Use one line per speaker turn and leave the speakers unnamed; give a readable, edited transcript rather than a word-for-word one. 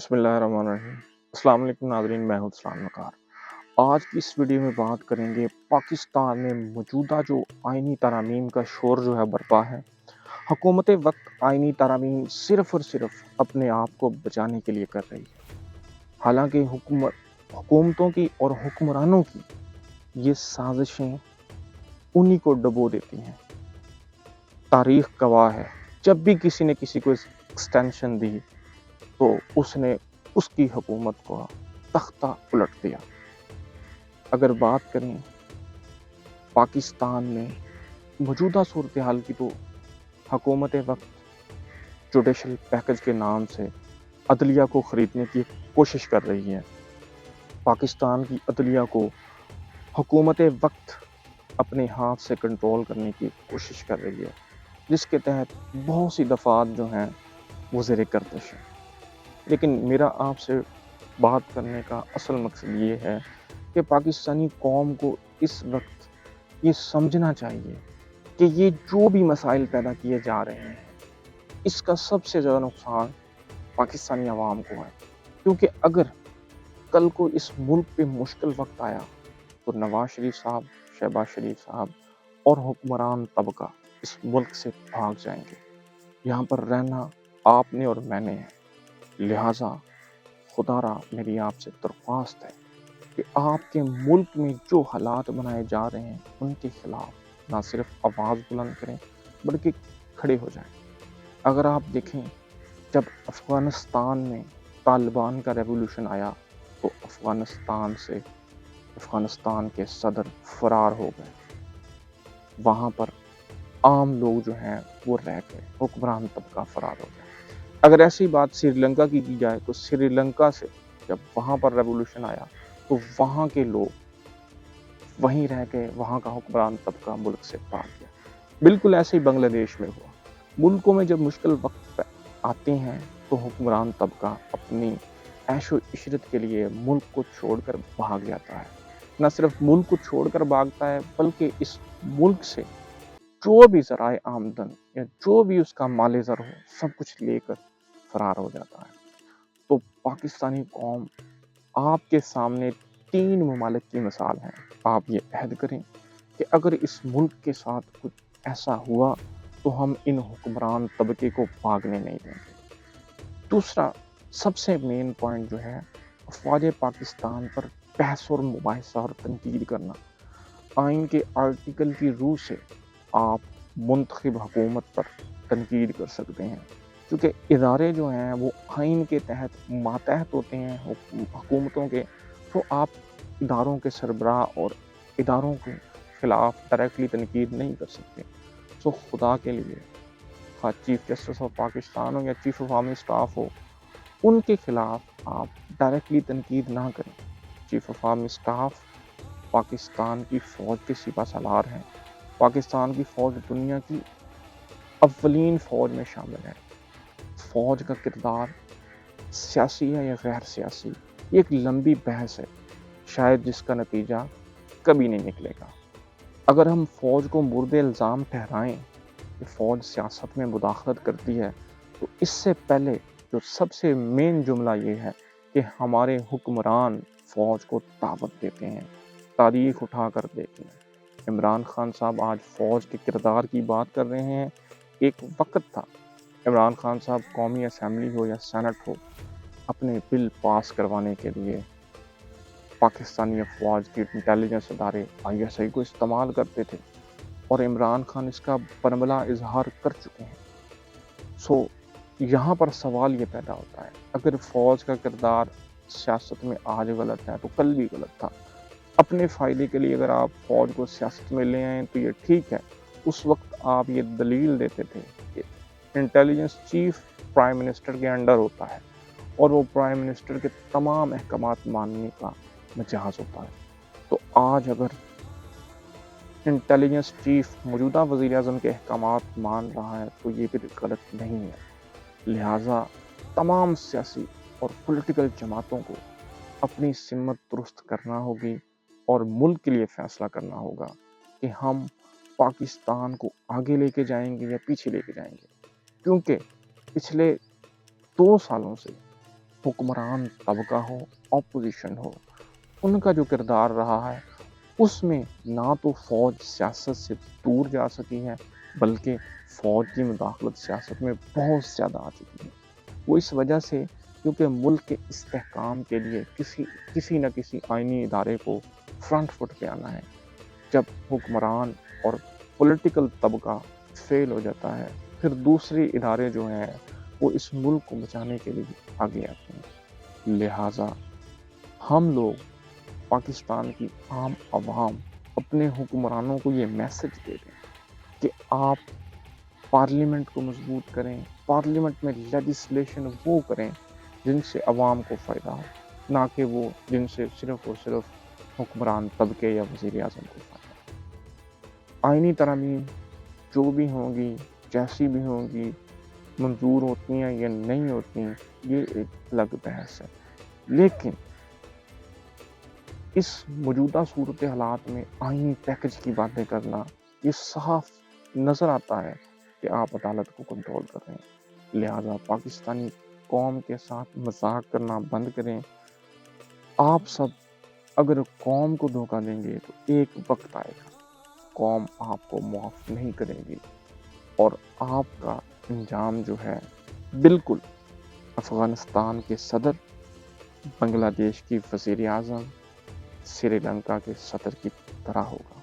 बिस्मिल्लाहिर्रहमानिर्रहीम। अस्सलाम वालेकुम नाज़रीन, मैं हूं इस्लाम वक़ार। आज की इस वीडियो में बात करेंगे पाकिस्तान में मौजूदा जो आइनी तरामीम का शोर जो है बरपा है। हुकूमत वक्त आइनी तरामीम सिर्फ़ और सिर्फ़ अपने आप को बचाने के लिए कर रही है। हालांकि हुकूमतों की और हुक्मरानों की ये साजिशें उन्हीं को डुबो देती हैं। तारीख गवाह है, जब भी किसी ने किसी को एक्सटेंशन दी तो उसने उसकी हुकूमत को तख्ता उलट दिया। अगर बात करें पाकिस्तान में मौजूदा सूरत हाल की, तो हुकूमत वक्त जुडिशल पैकेज के नाम से अदलिया को ख़रीदने की कोशिश कर रही है। पाकिस्तान की अदलिया को हुकूमत वक्त अपने हाथ से कंट्रोल करने की कोशिश कर रही है, जिसके तहत बहुत सी दफ़ात जो हैं वो ज़ेर गर्दिश है। लेकिन मेरा आपसे बात करने का असल मकसद ये है कि पाकिस्तानी कौम को इस वक्त ये समझना चाहिए कि ये जो भी मसाइल पैदा किए जा रहे हैं, इसका सबसे ज़्यादा नुकसान पाकिस्तानी अवाम को है। क्योंकि अगर कल को इस मुल्क पे मुश्किल वक्त आया तो नवाज शरीफ साहब, शहबाज शरीफ साहब और हुक्मरान तबका इस मुल्क से भाग जाएंगे। यहाँ पर रहना आपने और मैंने है। लिहाजा खुदारा मेरी आपसे दरख्वास्त है कि आपके मुल्क में जो हालात बनाए जा रहे हैं उनके खिलाफ ना सिर्फ आवाज़ बुलंद करें बल्कि खड़े हो जाएं। अगर आप देखें, जब अफ़गानिस्तान में तालिबान का रेवोल्यूशन आया तो अफ़गानिस्तान के सदर फरार हो गए। वहाँ पर आम लोग जो हैं वो रह गए, हुक्मरान तबका फरार हो गया। अगर ऐसी बात श्रीलंका की जाए तो श्रीलंका से जब वहाँ पर रेवोल्यूशन आया तो वहाँ के लोग वहीं रह गए, वहाँ का हुक्मरान तबका मुल्क से भाग गया। बिल्कुल ऐसे ही बांग्लादेश में हुआ। मुल्कों में जब मुश्किल वक्त आते हैं तो हुक्मरान तबका अपनी ऐशो इशरत के लिए मुल्क को छोड़कर भाग जाता है। न सिर्फ मुल्क को छोड़कर भागता है बल्कि इस मुल्क से जो भी ज़राए आमदन या जो भी उसका माले ज़र हो सब कुछ लेकर फरार हो जाता है। तो पाकिस्तानी कौम आपके सामने 3 ममालिक की मिसाल है। आप ये अहद करें कि अगर इस मुल्क के साथ कुछ ऐसा हुआ तो हम इन हुक्मरान तबके को भागने नहीं देंगे। दूसरा सबसे मेन पॉइंट जो है, अफवाज पाकिस्तान पर बहस और मुबाहिसा और तनकीद करना। आइन के आर्टिकल की रूह से आप मुंतखब हुकूमत पर तनकीद कर सकते हैं, क्योंकि इदारे जो हैं वो आइन के तहत मातहत होते हैं हुकूमतों के। तो आप इदारों के सरबराह और इदारों के ख़िलाफ़ डायरेक्टली तनकीद नहीं कर सकते। तो खुदा के लिए, हाँ चीफ जस्टिस ऑफ पाकिस्तान हो या चीफ ऑफ आर्मी स्टाफ हो, उनके ख़िलाफ़ आप डायरेक्टली तनकीद ना करें। Chief of army staff Pakistan की फ़ौज के सिपा सालार हैं। पाकिस्तान की फ़ौज दुनिया की अव्वलीन फ़ौज में शामिल है। फ़ौज का किरदार सियासी है या गैर सियासी, ये एक लंबी बहस है, शायद जिसका नतीजा कभी नहीं निकलेगा। अगर हम फ़ौज को मुर्दे इल्ज़ाम ठहराएं कि फ़ौज सियासत में मुदाखलत करती है, तो इससे पहले जो सबसे मेन जुमला ये है कि हमारे हुक्मरान फ़ौज को दावत देते हैं। तारीख उठा कर देखें, इमरान खान साहब आज फ़ौज के किरदार की बात कर रहे हैं। एक वक्त था इमरान खान साहब कौमी असम्बली हो या सेनेट हो, अपने बिल पास करवाने के लिए पाकिस्तानी अफवाज के इंटेलिजेंस इदारे ISI को इस्तेमाल करते थे और इमरान खान इसका बरमला इजहार कर चुके हैं। सो यहाँ पर सवाल ये पैदा होता है, अगर फ़ौज का किरदार सियासत में आज गलत है तो कल भी गलत था। अपने फ़ायदे के लिए अगर आप फ़ौज को सियासत में ले आएँ तो ये ठीक है। उस वक्त आप ये दलील देते थे कि इंटेलिजेंस चीफ प्राइम मिनिस्टर के अंडर होता है और वो प्राइम मिनिस्टर के तमाम अहकामात मानने का मिजाज होता है। तो आज अगर इंटेलिजेंस चीफ मौजूदा वज़ीर आज़म के अहकामात मान रहा है तो ये भी गलत नहीं है। लिहाजा तमाम सियासी और पॉलिटिकल जमातों को अपनी सिमत दुरुस्त करना होगी और मुल्क के लिए फ़ैसला करना होगा कि हम पाकिस्तान को आगे लेके जाएंगे या पीछे लेके जाएंगे। क्योंकि पिछले 2 सालों से हुक्मरान तबका हो, ऑपोजिशन हो, उनका जो किरदार रहा है उसमें ना तो फ़ौज सियासत से दूर जा सकी है, बल्कि फ़ौज की मुदाखलत सियासत में बहुत ज़्यादा आ चुकी है। वो इस वजह से क्योंकि मुल्क के इस्तेहकाम के लिए किसी न किसी आइनी इदारे को फ्रंट फुट पे आना है। जब हुक्मरान और पॉलिटिकल तबका फेल हो जाता है, फिर दूसरे इदारे जो हैं वो इस मुल्क को बचाने के लिए आगे आते हैं। लिहाजा हम लोग पाकिस्तान की आम आवाम अपने हुक्मरानों को ये मैसेज दे दें कि आप पार्लियामेंट को मजबूत करें, पार्लियामेंट में लेजिस्लेशन वो करें जिनसे आवाम को फ़ायदा हो, ना कि वो जिनसे सिर्फ़ और सिर्फ़ हुक्मरान तबके या वज़ीर आज़म को फ़ायदा हो। आइनी तरमीम जो भी होंगी, जैसी भी होंगी, मंजूर होती हैं या नहीं होती, ये एक अलग बहस है। लेकिन इस मौजूदा सूरत हालात में आइनी पैकेज की बातें करना, ये साफ नज़र आता है कि आप अदालत को कंट्रोल कर रहे हैं। लिहाजा पाकिस्तानी कौम के साथ मजाक करना बंद करें। आप सब अगर कौम को धोखा देंगे तो एक वक्त आएगा, कौम आपको माफ़ नहीं करेगी और आपका अंजाम जो है बिल्कुल अफ़गानिस्तान के सदर, बांग्लादेश की वज़ीर आज़म, श्रीलंका के सदर की तरह होगा।